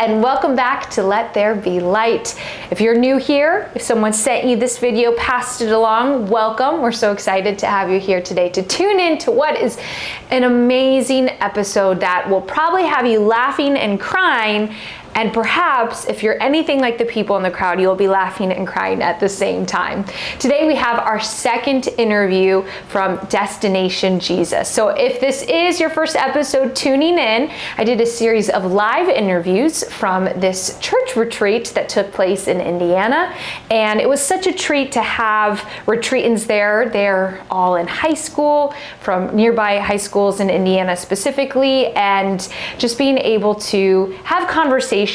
and welcome back to Let There Be Light. If you're new here, if someone sent you this video, passed it along, welcome. We're so excited to have you here today to tune in to what is an amazing episode that will probably have you laughing and crying. And perhaps if you're anything like the people in the crowd, you'll be laughing and crying at the same time. Today we have our second interview from Destination Jesus. So if this is your first episode tuning in, I did a series of live interviews from this church retreat that took place in Indiana. And it was such a treat to have retreatants there. They're all in high school, from nearby high schools in Indiana specifically, and just being able to have conversations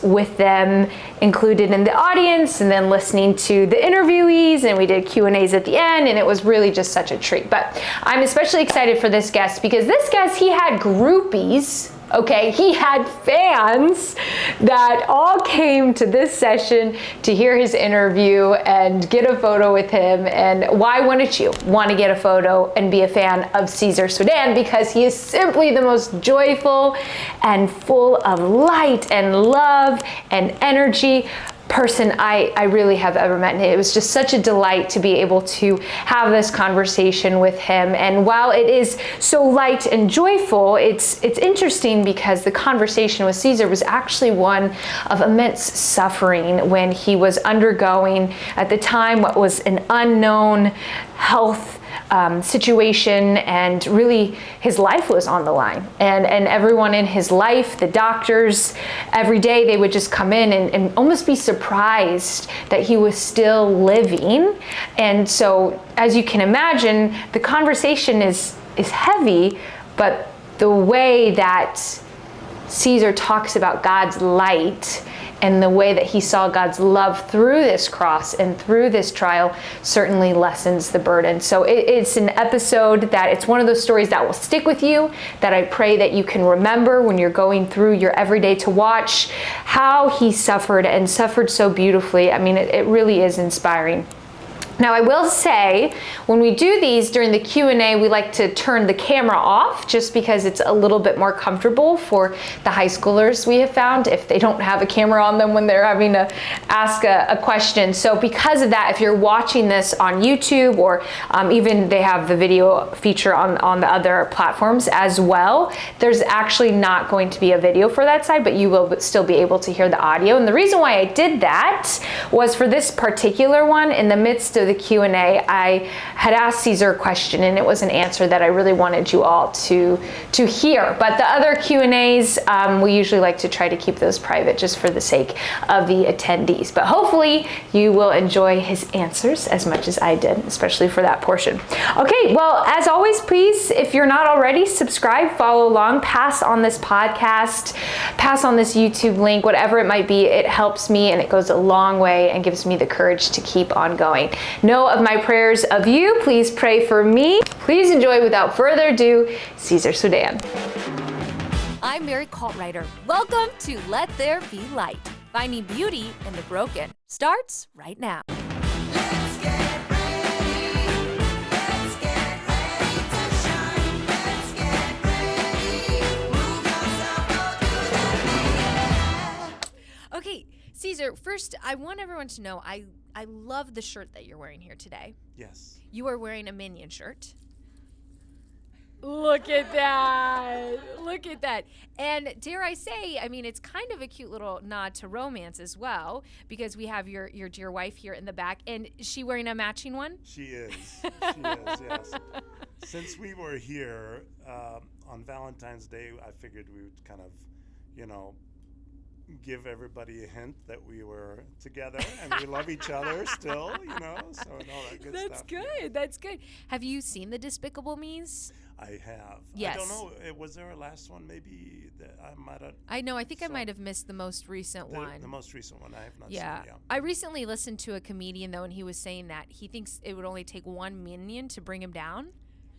with them included in the audience, and then listening to the interviewees, and we did Q&As at the end, and it was really just such a treat. But I'm especially excited for this guest because this guest, he had groupies. Okay, he had fans that all came to this session to hear his interview and get a photo with him. And why wouldn't you want to get a photo and be a fan of Caeser Swidan? Because he is simply the most joyful and full of light and love and energy person I really have ever met. And it was just such a delight to be able to have this conversation with him. And while it is so light and joyful, it's interesting because the conversation with Caeser was actually one of immense suffering when he was undergoing at the time what was an unknown health situation, and really his life was on the line, and everyone in his life, the doctors, every day they would just come in and almost be surprised that he was still living. And so, as you can imagine, the conversation is heavy, but the way that Caeser talks about God's light and the way that he saw God's love through this cross and through this trial certainly lessens the burden. So it's an episode that it's one of those stories that will stick with you, that I pray that you can remember when you're going through your everyday, to watch how he suffered, and suffered so beautifully. I mean, it really is inspiring. Now, I will say, when we do these during the Q&A, we like to turn the camera off just because it's a little bit more comfortable for the high schoolers, we have found, if they don't have a camera on them when they're having to ask a question. So because of that, if you're watching this on YouTube, or even they have the video feature on the other platforms as well, there's actually not going to be a video for that side, but you will still be able to hear the audio. And the reason why I did that was for this particular one, in the midst of the Q&A, I had asked Caeser a question, and it was an answer that I really wanted you all to hear. But the other Q&As, we usually like to try to keep those private just for the sake of the attendees. But hopefully you will enjoy his answers as much as I did, especially for that portion. Okay, well, as always, please, if you're not already, subscribe, follow along, pass on this podcast, pass on this YouTube link, whatever it might be. It helps me, and it goes a long way and gives me the courage to keep on going. Know of my prayers of you. Please pray for me. Please enjoy, without further ado, Caeser Swidan. I'm Mary Coltwriter. Welcome to Let There Be Light. Finding beauty in the broken starts right now. Let's get ready. Let's get ready to shine. Let's get ready. Move yourself, go do it. Okay, Caeser, first, I want everyone to know I love the shirt that you're wearing here today. Yes. You are wearing a Minion shirt. Look at that. Look at that. And dare I say, I mean, it's kind of a cute little nod to romance as well, because we have your dear wife here in the back. And is she wearing a matching one? She is. She is, yes. Since we were here on Valentine's Day, I figured we would kind of, give everybody a hint that we were together and we love each other still, so and all that good stuff. That's good. That's good. Have you seen the Despicable Me's? I have. Yes. I don't know. Was there a last one? Maybe that I might have. I know. I think I might have missed the most recent one. The most recent one I have not Yeah. seen. Yeah. I recently listened to a comedian, though, and he was saying that he thinks it would only take one minion to bring him down.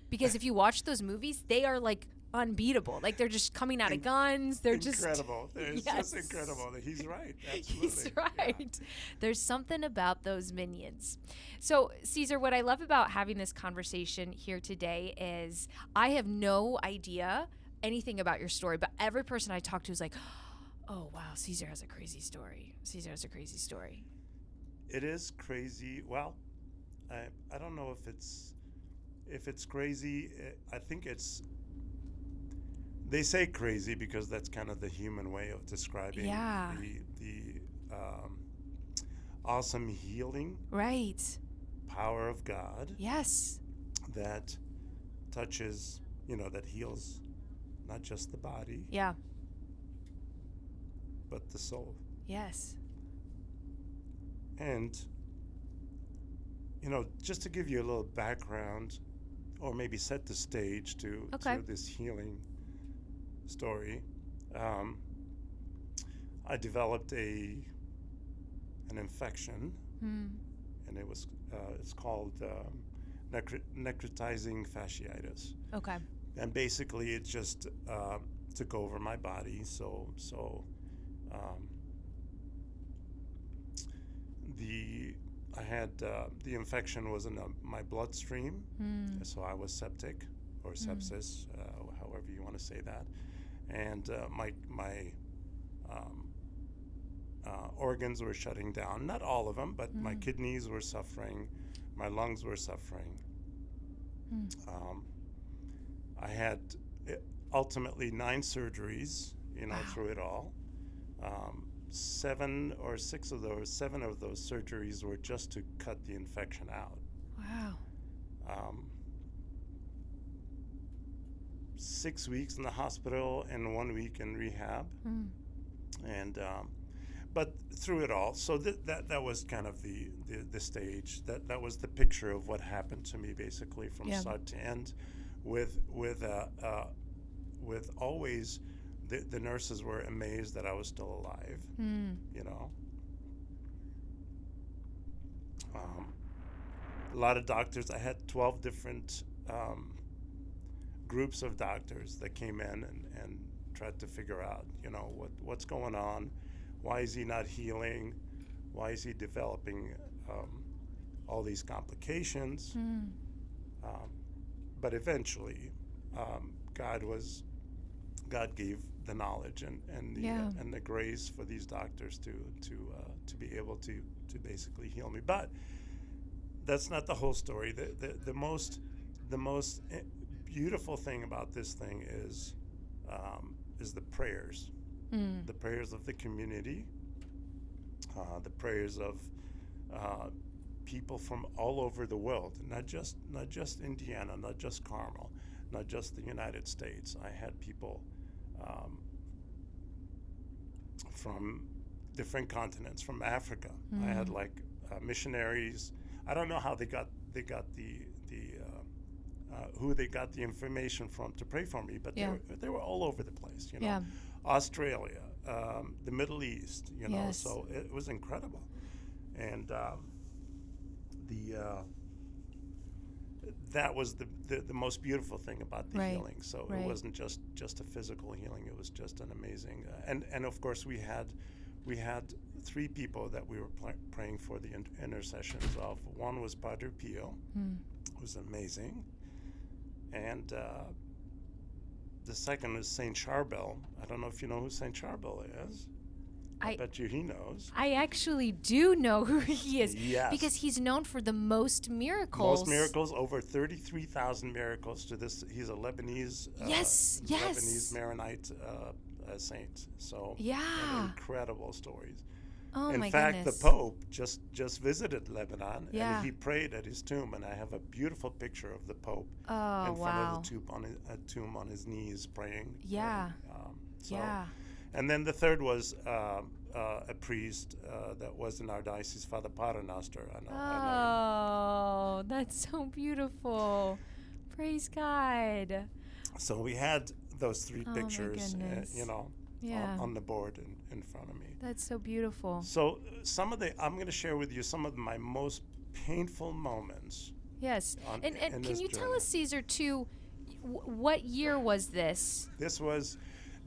Because if you watch those movies, they are like unbeatable. Like, they're just coming out of guns. They're incredible. It's Yes. just incredible. He's right. Absolutely. He's right. Yeah. There's something about those minions. So, Caeser, what I love about having this conversation here today is I have no idea anything about your story, but every person I talk to is like, Oh wow, Caesar has a crazy story. Caesar has a crazy story. It is crazy. Well, I don't know if it's crazy. I think it's, they say crazy because that's kind of the human way of describing Yeah. the awesome healing Right. power of God Yes. that touches, that heals not just the body, Yeah. but the soul. Yes. And, just to give you a little background or maybe set the stage to this healing story, I developed an infection, and it's called necrotizing fasciitis. Okay. And basically it just took over my body. I had the infection was in my bloodstream, so I was septic or sepsis, however you want to say that, and my organs were shutting down. Not all of them, but my kidneys were suffering, my lungs were suffering. I had ultimately 9 surgeries, through it all. 7 of those surgeries were just to cut the infection out. Wow. 6 weeks in the hospital and 1 week in rehab. And but through it all, so that was kind of the stage. That was the picture of what happened to me, basically from start to end, with always the nurses were amazed that I was still alive. A lot of doctors. I had 12 different groups of doctors that came in and tried to figure out, what's going on. Why is he not healing? Why is he developing all these complications? But eventually, God gave the knowledge and the grace for these doctors to be able to basically heal me. But that's not the whole story. The most beautiful thing about this thing is the prayers. The prayers of the community, the prayers of people from all over the world, not just Indiana, not just Carmel, not just the United States. I had people from different continents, from Africa. I had missionaries. I don't know how they got who they got the information from to pray for me, but they were all over the place. Australia, the Middle East, so it was incredible. And that was the most beautiful thing about the healing. So it wasn't just a physical healing, it was just an amazing, and of course we had 3 people that we were praying for the intercessions of. One was Padre Pio, who was amazing, and the second is Saint Charbel. I don't know if you know who Saint Charbel is. I bet you he knows. I actually do know who he is. Yes. Because he's known for the most miracles. Most miracles, over 33,000 miracles to this. He's a Lebanese, Lebanese Maronite saint. So incredible stories. Oh In my fact, goodness. the Pope just visited Lebanon, and he prayed at his tomb, and I have a beautiful picture of the Pope in front of the tomb on his knees praying. And then the third was a priest that was in our diocese, Father Paternoster. I know That's so beautiful. Praise God. So we had those 3 my pictures, goodness. on the board in front of me. That's so beautiful. So I'm going to share with you some of my most painful moments. Yes. And in can this you tell journey. us, Caesar, too, what year was this? This was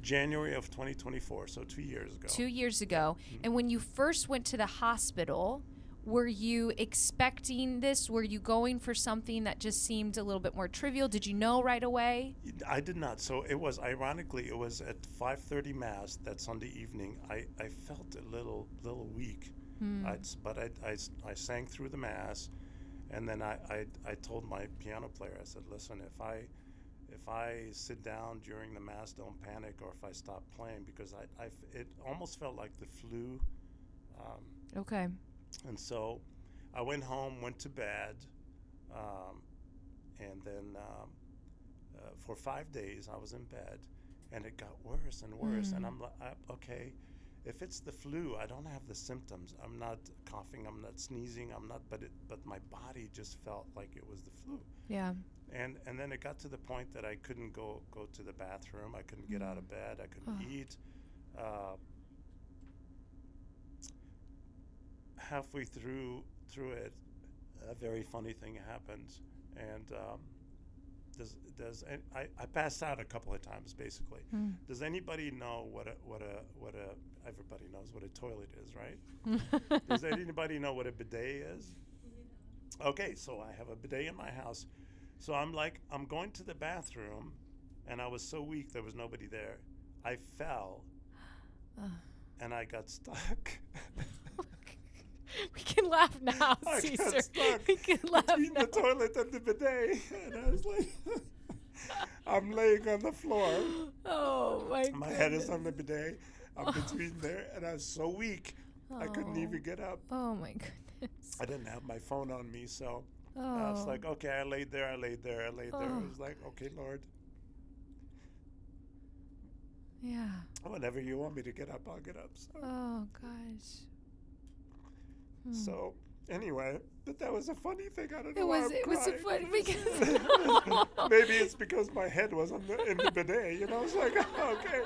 January of 2024, so 2 years ago. 2 years ago. And when you first went to the hospital, Were you expecting this? Were you going for something that just seemed a little bit more trivial? Did you know right away? I did not. So it was, ironically, it was at 5:30 Mass that Sunday evening. I felt a little weak. I sang through the Mass, and then I told my piano player, I said, listen, if I sit down during the Mass, don't panic, or if I stop playing, because it almost felt like the flu. Okay. And so I went home, went to bed, and then for 5 days I was in bed, and it got worse and worse. And I'm like, okay, if it's the flu, I don't have the symptoms. I'm not coughing, I'm not sneezing, but my body just felt like it was the flu. Yeah. And then it got to the point that I couldn't go to the bathroom. I couldn't get out of bed. I couldn't eat. Halfway through it, a very funny thing happened, and I passed out a couple of times, basically. Does anybody know what a everybody knows what a toilet is, right? Does anybody know what a bidet is? Okay, so I have a bidet in my house. So I'm going to the bathroom, and I was so weak there was nobody there. I fell, and I got stuck. We can laugh now, I Caesar. got stuck We can laugh between now. the toilet and the bidet, and I was like, I'm laying on the floor. Oh my My head is on the bidet. I'm between there, and I was so weak, I couldn't even get up. Oh my goodness. I didn't have my phone on me, so I was like, okay, I laid there. I was like, okay, Lord, Yeah. whenever you want me to get up, I'll get up. So, Oh gosh. so anyway, but that was a funny thing. I don't know It why was. I'm It was a crying. fun because. Maybe it's because my head was in the bidet, you know. It's like, okay.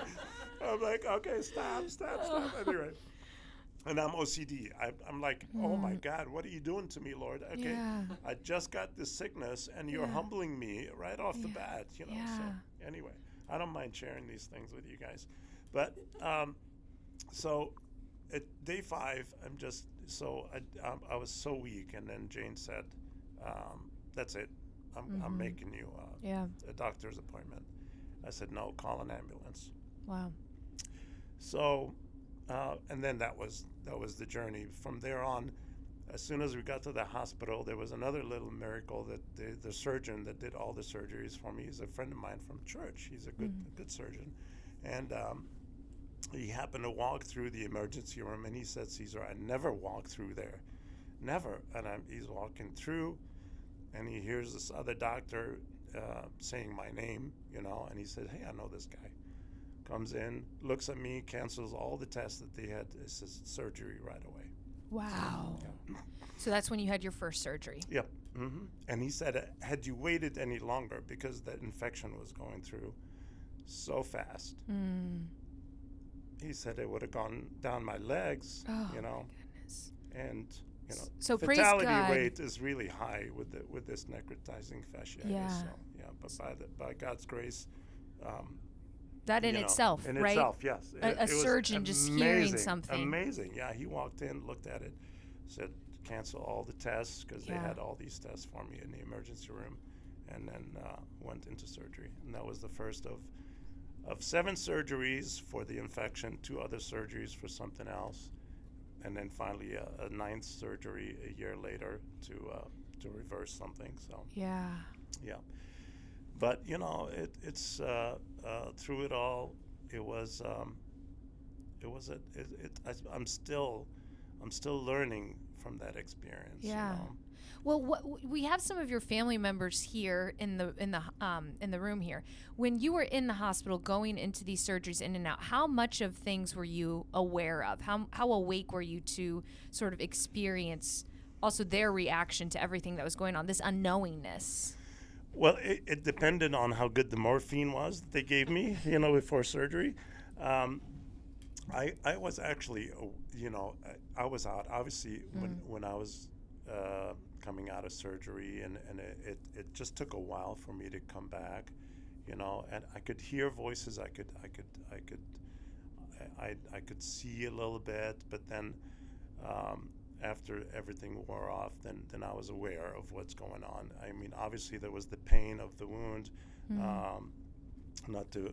I'm like, okay, stop. Anyway, and I'm OCD. I'm like, oh my God, what are you doing to me, Lord? Okay, Yeah. I just got this sickness, and you're humbling me right off the bat, you know. Yeah. So anyway, I don't mind sharing these things with you guys, but so at day 5, I was so weak, and then Jane said, "That's it. I'm making you a doctor's appointment." I said, "No, call an ambulance." Wow. So, and then that was the journey. From there on, as soon as we got to the hospital, there was another little miracle that the surgeon that did all the surgeries for me is a friend of mine from church. He's a good surgeon, and he happened to walk through the emergency room, and he said, "Caesar, I never walked through there, never." And he's walking through, and he hears this other doctor saying my name, you know, and he said, "Hey, I know this guy." Comes in, looks at me, cancels all the tests that they had. It says surgery right away. Wow. So that's when you had your first surgery. Yep. And he said, had you waited any longer, because that infection was going through so fast, he said it would have gone down my legs, you know. Goodness. And you know, So praise fatality God. rate is really high with this necrotizing fasciitis. Yeah. So, yeah, but by God's grace, That in you know, itself, in right? itself, yes. A It was surgeon just hearing amazing, something. Amazing, yeah. He walked in, looked at it, said cancel all the tests, because they had all these tests for me in the emergency room, and then went into surgery. And that was the first of 7 surgeries for the infection, 2 other surgeries for something else, and then finally a 9th surgery a year later to reverse something. So Yeah. yeah. But you know, it's through it all, I'm still learning from that experience. Yeah. You know? Well, we have some of your family members here in the room here. When you were in the hospital, going into these surgeries in and out, how much of things were you aware of? How awake were you to sort of experience also their reaction to everything that was going on? This unknowingness. Well, it depended on how good the morphine was that they gave me, you know, before surgery. I was actually, you know, I was out, obviously, when I was coming out of surgery, and it just took a while for me to come back, you know, and I could hear voices, I could see a little bit, but then after everything wore off, then I was aware of what's going on. I mean, obviously there was the pain of the wound, not to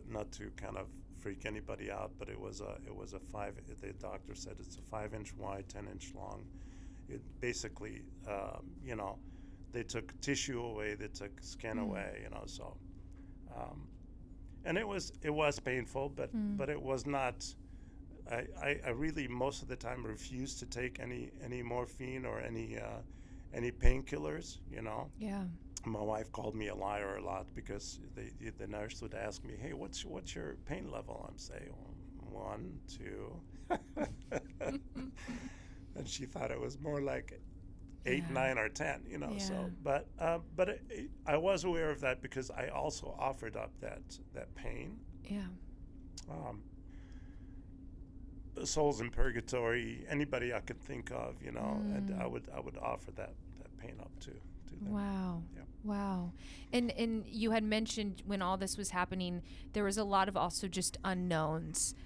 kind of freak anybody out, but it was a 5. The doctor said it's a 5-inch wide, 10-inch long. It basically, they took tissue away, they took skin away, so. And it was painful, but it was not. I really most of the time refused to take any morphine or any painkillers. Yeah. My wife called me a liar a lot because the nurse would ask me, "Hey, what's your pain level?" I'm saying 1, 2, and she thought it was more like 8, 9, or 10. So, but I was aware of that because I also offered up that pain. Yeah. Souls in purgatory, anybody I could think of, and I would offer that pain up to them. Wow. Yeah. Wow. And you had mentioned when all this was happening, there was a lot of also just unknowns,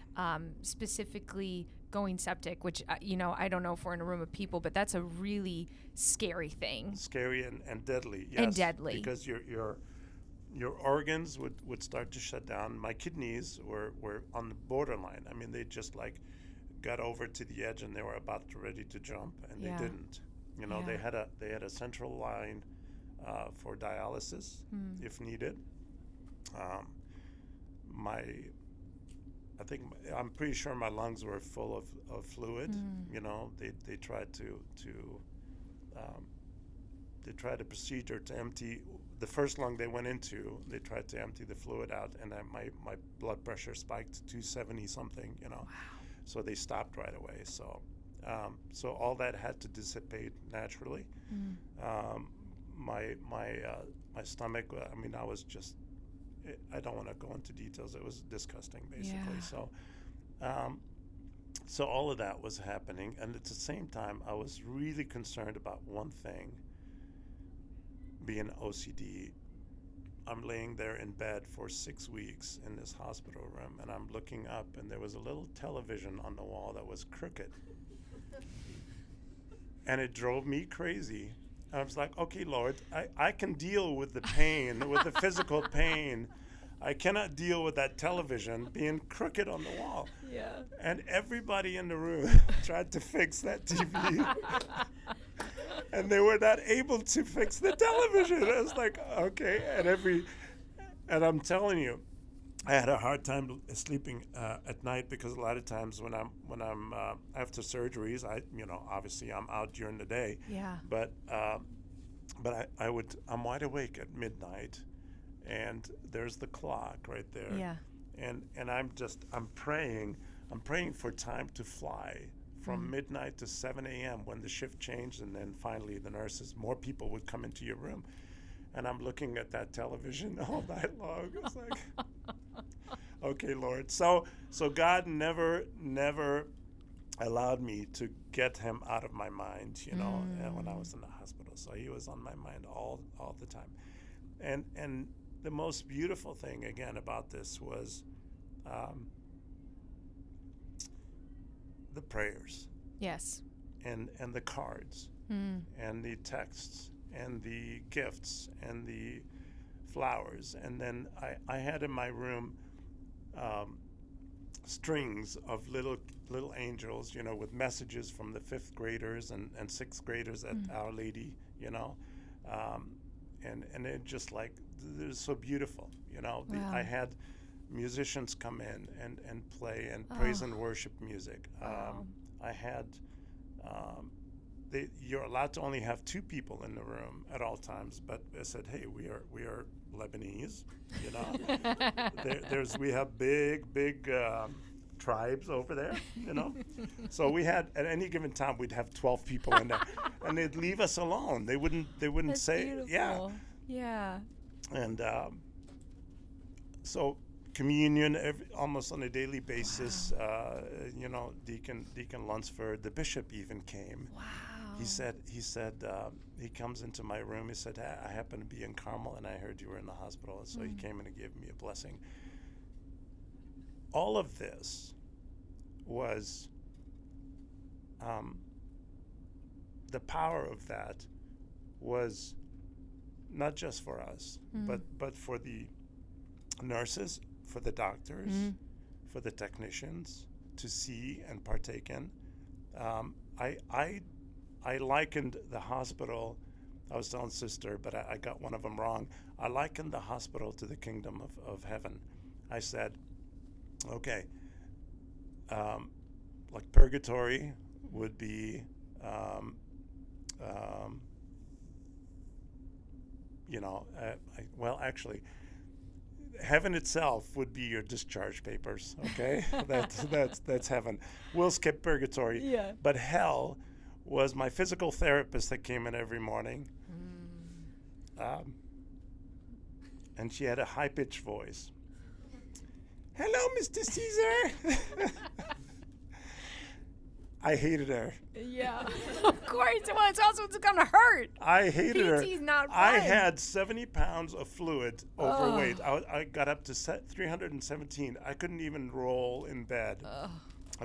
specifically going septic, which, I don't know if we're in a room of people, but that's a really scary thing. Scary and deadly. Yes. And deadly. Because your organs would start to shut down. My kidneys were on the borderline. I mean, they just got over to the edge and they were about ready to jump, and they didn't. They had a central line for dialysis if needed. I'm pretty sure my lungs were full of fluid. They tried they tried a procedure to empty the first lung they went into. They tried to empty the fluid out, and my blood pressure spiked to 270 something. Wow. So they stopped right away. So all that had to dissipate naturally. My stomach. I mean, I was just. I don't want to go into details. It was disgusting, basically. Yeah. So all of that was happening, and at the same time, I was really concerned about one thing. Being OCD, I'm laying there in bed for 6 weeks in this hospital room, and I'm looking up, and there was a little television on the wall that was crooked, and it drove me crazy. I was like, okay, Lord, I can deal with the pain, with the physical pain. I cannot deal with that television being crooked on the wall. Yeah. And everybody in the room tried to fix that TV. And they were not able to fix the television. I was like, okay. And I'm telling you, I had a hard time sleeping at night because a lot of times when I'm after surgeries, obviously I'm out during the day. Yeah. But I'm wide awake at midnight, and there's the clock right there. Yeah. And I'm praying for time to fly from midnight to 7 a.m. when the shift changed, and then finally the nurses, more people would come into your room. And I'm looking at that television all night long. It's like, okay, Lord. So God never allowed me to get him out of my mind, when I was in the hospital. So he was on my mind all the time. And the most beautiful thing, again, about this was the prayers. Yes. And the cards. And the texts. And the gifts. And the flowers. And then I had in my room strings of little angels, with messages from the 5th graders and 6th graders at Our Lady, and it just it was so beautiful, Wow. I had musicians come in and play and praise and worship music. I had you're allowed to only have 2 people in the room at all times, but I said, hey, we are Lebanese, we have big tribes over there, So we had, at any given time, we'd have 12 people in there, and they'd leave us alone. They wouldn't That's say, beautiful. Yeah. And so communion almost on a daily basis. Wow. Deacon Lunsford, the bishop even came. Wow. He said he comes into my room. He said, I happen to be in Carmel, and I heard you were in the hospital, and so he came in and gave me a blessing. All of this was the power of that was not just for us, but for the nurses, for the doctors, for the technicians to see and partake in. I likened the hospital. I was telling Sister, but I got one of them wrong. I likened the hospital to the kingdom of heaven. I said, okay, like purgatory would be, well, actually, heaven itself would be your discharge papers. Okay, that's heaven. We'll skip purgatory. Yeah. But hell was my physical therapist that came in every morning. And she had a high-pitched voice. Hello, Mr. Caeser. I hated her. Yeah. Of course. Well, it's also gonna hurt. I hated her. PT's not I fun. had 70 pounds of fluid overweight. I got up to 317. I couldn't even roll in bed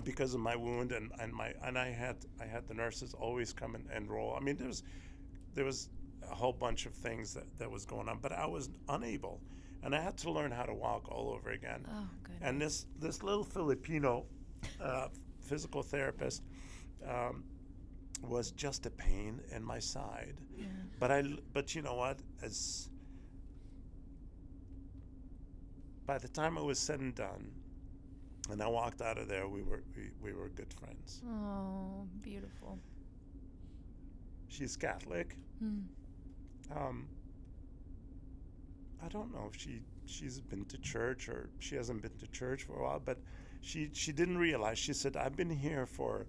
because of my wound, and I had the nurses always come and roll. I mean, there was a whole bunch of things that was going on, but I was unable, and I had to learn how to walk all over again. Oh, goodness. And this little Filipino physical therapist was just a pain in my side. Yeah. But you know what? By the time it was said and done, and I walked out of there, we were good friends. Oh, beautiful. She's Catholic. I don't know if she's been to church or she hasn't been to church for a while, but she didn't realize. She said, I've been here for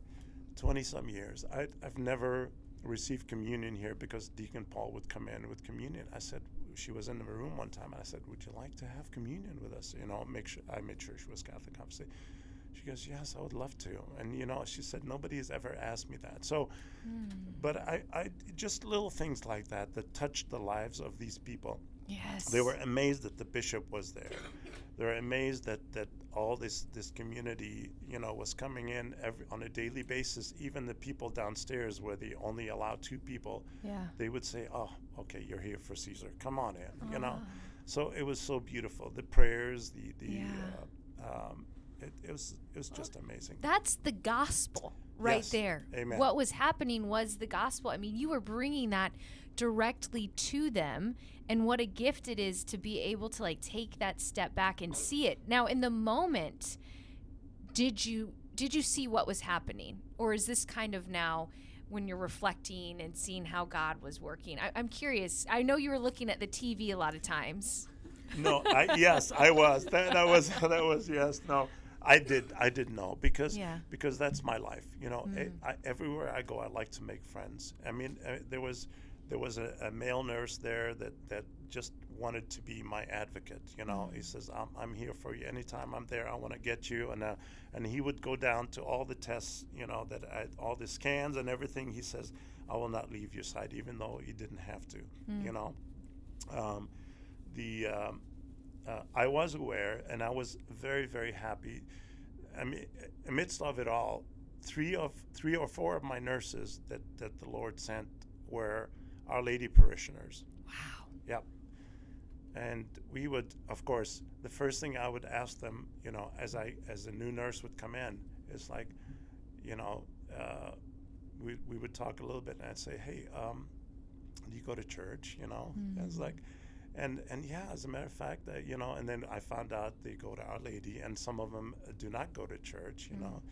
20-some years. I've never received communion here because Deacon Paul would come in with communion. I said, she was in the room one time, and I said, would you like to have communion with us? You know, I made sure she was Catholic, obviously. She goes, yes, I would love to. And, you know, she said, nobody has ever asked me that. So, but I just little things like that touched the lives of these people. Yes. They were amazed that the bishop was there. They were amazed that all this community, you know, was coming in on a daily basis. Even the people downstairs where they only allow 2 people, they would say, oh, okay, you're here for Caeser. Come on in, you know. So it was so beautiful. The prayers, it was just amazing. That's the gospel right Yes. there. Amen. What was happening was the gospel. I mean, you were bringing that directly to them, and what a gift it is to be able to like take that step back and see it. Now, in the moment, did you see what was happening, or is this kind of now when you're reflecting and seeing how God was working? I'm curious. I know you were looking at the TV a lot of times. No, yes, I was. That was yes. No, I did know because that's my life. You know, everywhere I go, I like to make friends. I mean, there was a male nurse there that just wanted to be my advocate. You know, he says, I'm here for you anytime I'm there. I want to get you, and he would go down to all the tests. You know, all the scans and everything. He says, I will not leave your side, even though you didn't have to. You know. I was aware, and I was very, very happy. I mean, amidst of it all, 3 or 4 of my nurses that the Lord sent were Our Lady parishioners. Wow. Yep. And we would, of course, the first thing I would ask them, you know, as a new nurse would come in, is like, you know, we would talk a little bit, and I'd say, hey, do you go to church? You know, and it's like. And yeah, as a matter of fact, you know, and then I found out they go to Our Lady, and some of them do not go to church, you know,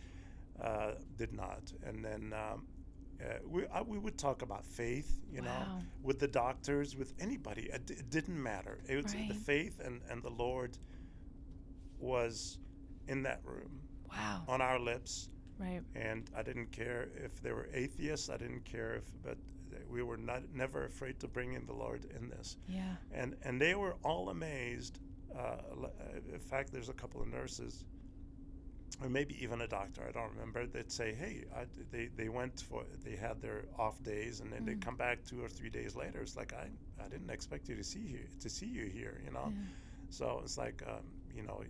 did not. And then we would talk about faith, you know, with the doctors, with anybody. It didn't matter. It was the faith and the Lord was in that room. Wow. On our lips. Right. And I didn't care if they were atheists. I didn't care but we were never afraid to bring in the Lord in this. Yeah. And they were all amazed. In fact, there's a couple of nurses, or maybe even a doctor, I don't remember, that say, hey, they had their off days, and then they come back 2 or 3 days later. It's like, I didn't expect you to see you here, you know. Yeah. So it's like, you know,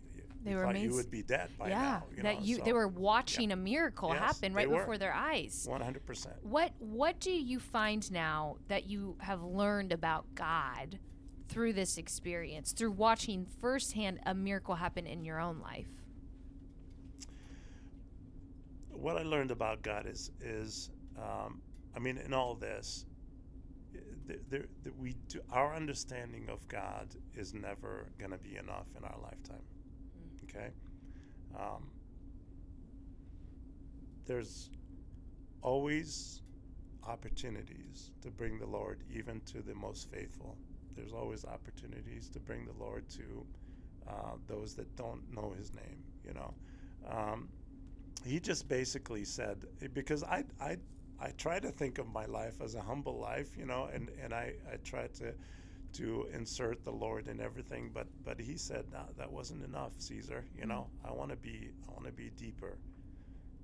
They you were thought amazed. you would be dead by Yeah, now. You that know, you so, they were watching a miracle Yes, happen they right were. before their eyes. 100%. What do you find now that you have learned about God through this experience, through watching firsthand a miracle happen in your own life? What I learned about God is I mean, in all this, our understanding of God is never going to be enough in our lifetime. Okay, there's always opportunities to bring the Lord even to the most faithful. There's always opportunities to bring the Lord to those that don't know His name. You know, He just basically said, because I try to think of my life as a humble life, you know, and I try to insert the Lord in everything, but He said, no, that wasn't enough, Caesar. You know, I want to be deeper.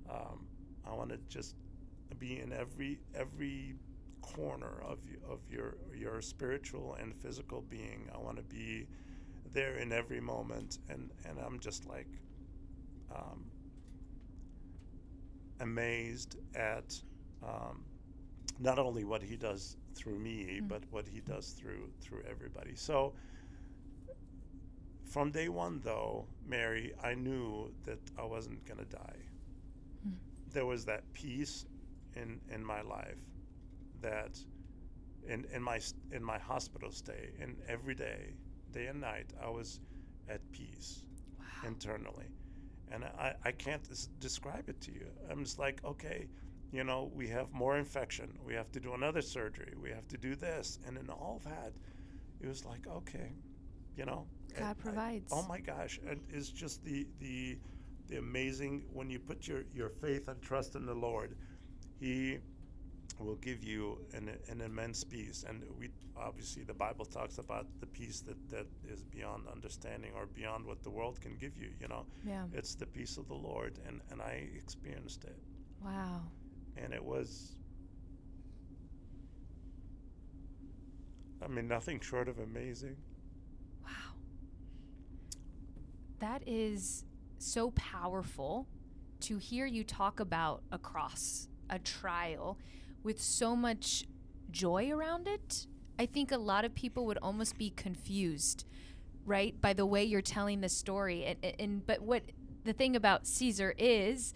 I want to just be in every corner of your spiritual and physical being. I want to be there in every moment, and I'm just like amazed at not only what He does through me, but what He does through everybody. So from day one, though, Mary, I knew that I wasn't gonna die. There was that peace in my life, that in my hospital stay, and every day and night, I was at peace internally. And I can't describe it to you. I'm just like, okay, you know, we have more infection. We have to do another surgery. We have to do this. And in all that, it was like, okay, you know. God provides. Oh my gosh. And it's just the amazing, when you put your faith and trust in the Lord, He will give you an immense peace. And we obviously, the Bible talks about the peace that is beyond understanding, or beyond what the world can give you, you know. Yeah. It's the peace of the Lord, and I experienced it. Wow. And it was, I mean, nothing short of amazing. Wow. That is so powerful to hear you talk about a cross, a trial, with so much joy around it. I think a lot of people would almost be confused, right, by the way you're telling the story. But what the thing about Caesar is,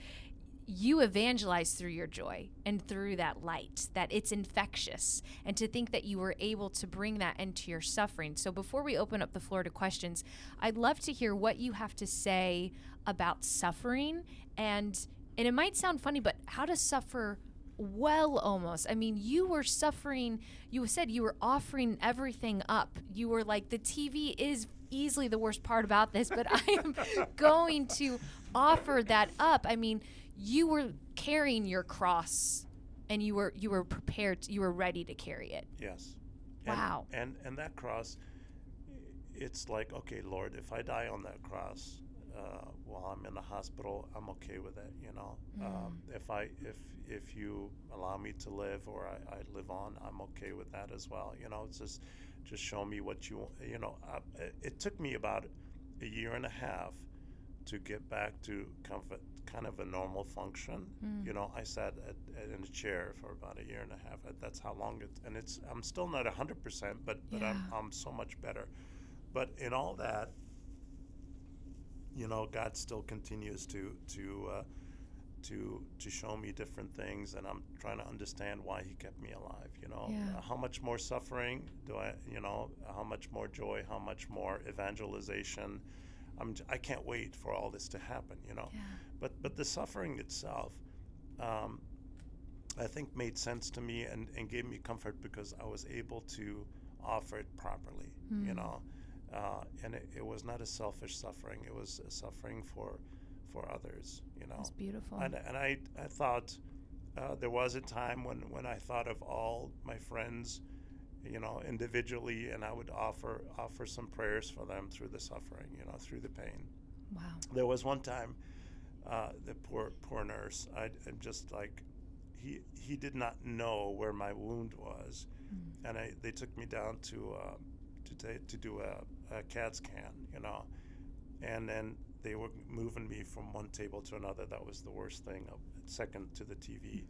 you evangelize through your joy and through that light, that it's infectious, and to think that you were able to bring that into your suffering. So before we open up the floor to questions, I'd love to hear what you have to say about suffering, and it might sound funny, but how to suffer well, almost. I mean, you were suffering. You said you were offering everything up. You were like, the TV is easily the worst part about this, but I am going to offer that up. I mean, you were carrying your cross, and you were prepared. You were ready to carry it. Yes. Wow. And that cross, it's like, okay, Lord, if I die on that cross while I'm in the hospital, I'm okay with it. You know, if you allow me to live, or I live on, I'm okay with that as well. You know, it's just show me what you know. It took me about a year and a half to get back to kind of a normal function. You know, I sat in a chair for about a year and a half. That's how long and I'm still not 100%, but Yeah. I'm so much better. But in all that, you know, God still continues to show me different things, and I'm trying to understand why He kept me alive. You know, Yeah. how much more suffering do I? You know, how much more joy? How much more evangelization? I can't wait for all this to happen. You know, Yeah. but the suffering itself, I think made sense to me and gave me comfort, because I was able to offer it properly. You know. And it was not a selfish suffering. It was a suffering for others, you know. That's beautiful. And I thought there was a time when I thought of all my friends, you know, individually, and I would offer some prayers for them through the suffering, you know, through the pain. Wow. There was one time, the poor nurse, I'm just like, he did not know where my wound was, and they took me down to do a CAT scan, you know, and then they were moving me from one table to another. That was the worst thing, second to the TV.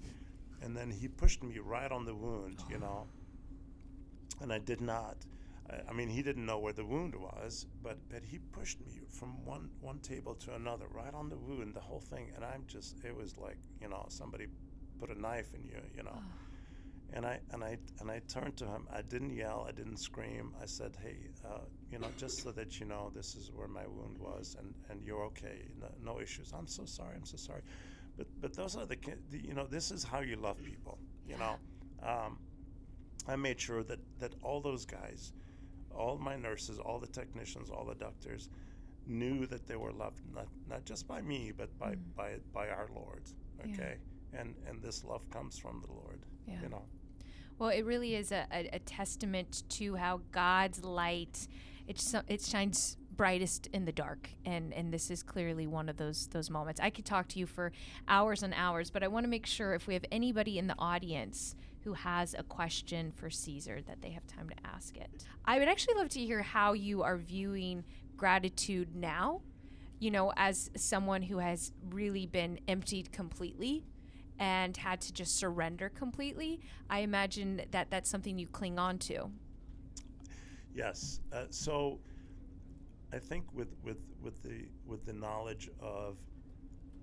And then he pushed me right on the wound, you know, and I did not. I mean, he didn't know where the wound was, but he pushed me from one table to another, right on the wound, the whole thing. And it was like, you know, somebody put a knife in you, you know. And I turned to him. I didn't yell. I didn't scream. I said, hey, you know, just so that you know, this is where my wound was, and you're okay. No issues. I'm so sorry. I'm so sorry. But those are you know, this is how you love people. You know, I made sure that all those guys, all my nurses, all the technicians, all the doctors, knew that they were loved, not just by me, but by our Lord. Okay, and this love comes from the Lord. Yeah. You know. Well, it really is a testament to how God's light, it shines brightest in the dark, and this is clearly one of those moments. I could talk to you for hours and hours, but I want to make sure if we have anybody in the audience who has a question for Caeser that they have time to ask it. I would actually love to hear how you are viewing gratitude now, you know, as someone who has really been emptied completely and had to just surrender completely. I imagine that that's something you cling on to. Yes. So I think with the knowledge of,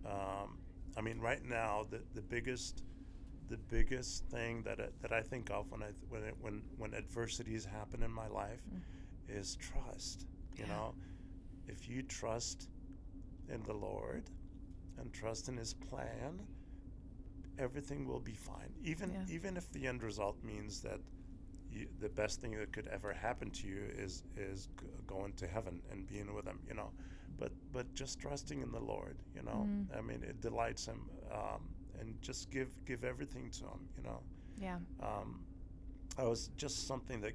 I mean, right now the biggest thing that I think of when adversities happen in my life is trust. You know, if you trust in the Lord and trust in His plan, everything will be fine. Even if the end result means that the best thing that could ever happen to you is going to heaven and being with Him, you know. But just trusting in the Lord, you know. I mean, it delights Him, and just give everything to Him, you know. Yeah. I was just something that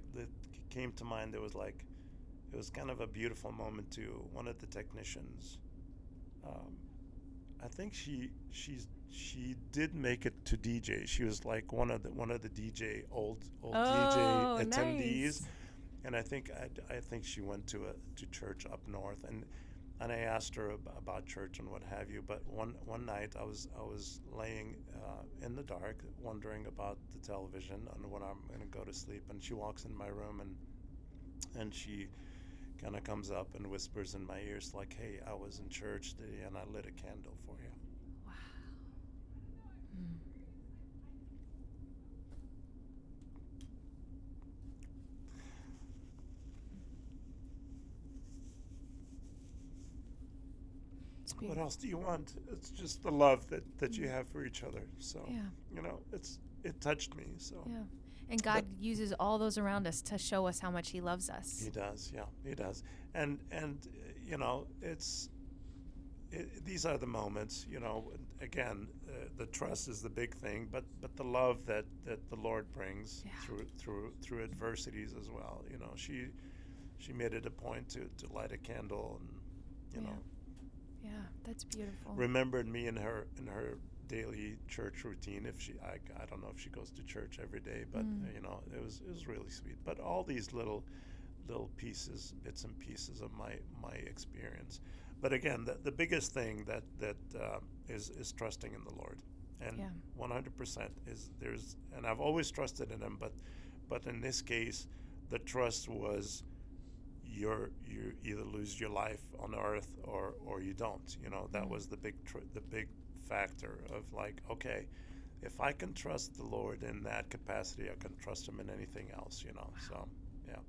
came to mind. It was kind of a beautiful moment too. One of the technicians, I think she did make it to DJ. She was like one of the DJ old DJ attendees, nice. and I think she went to church up north, and I asked her about church and what have you. But one night I was laying in the dark, wondering about the television and when I'm going to go to sleep, and she walks in my room and she kind of comes up and whispers in my ears like, "Hey, I was in church today and I lit a candle for you." Wow. It's What beautiful. else do you want? It's just the love that you have for each other. So, Yeah. you know, it touched me. So Yeah. And God uses all those around us to show us how much He loves us. He does, yeah, He does. And you know, these are the moments. You know, again, the trust is the big thing, but the love that the Lord brings through adversities as well. You know, she made it a point to light a candle and you know. Yeah, that's beautiful. Remembered me in her daily church routine. If I don't know if she goes to church every day, but you know, it was really sweet. But all these little pieces, bits and pieces of my experience. But again, the biggest thing that is trusting in the Lord, and 100% and I've always trusted in Him, but in this case, the trust was you either lose your life on earth or you don't. You know, that was the big factor of like, okay, if I can trust the Lord in that capacity, I can trust Him in anything else. You know, so yeah.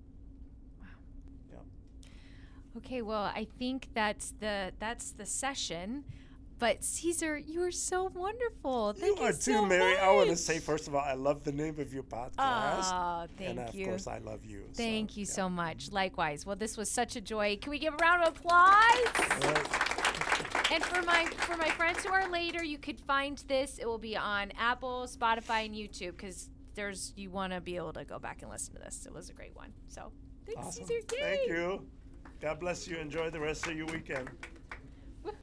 Wow. Yeah. Okay, well, I think that's the session. But Caeser, you are so wonderful. Thank you are so too, Mary. much. I want to say, first of all, I love the name of your podcast. Oh, and thank you. of course, I love you. Thank you yeah. so much. Likewise. Well, this was such a joy. Can we give a round of applause? All right. And for my friends who are later, you could find this. It will be on Apple, Spotify, and YouTube because you want to be able to go back and listen to this. It was a great one. So thanks, Awesome. Caeser. Yay. Thank you. God bless you. Enjoy the rest of your weekend. Woo.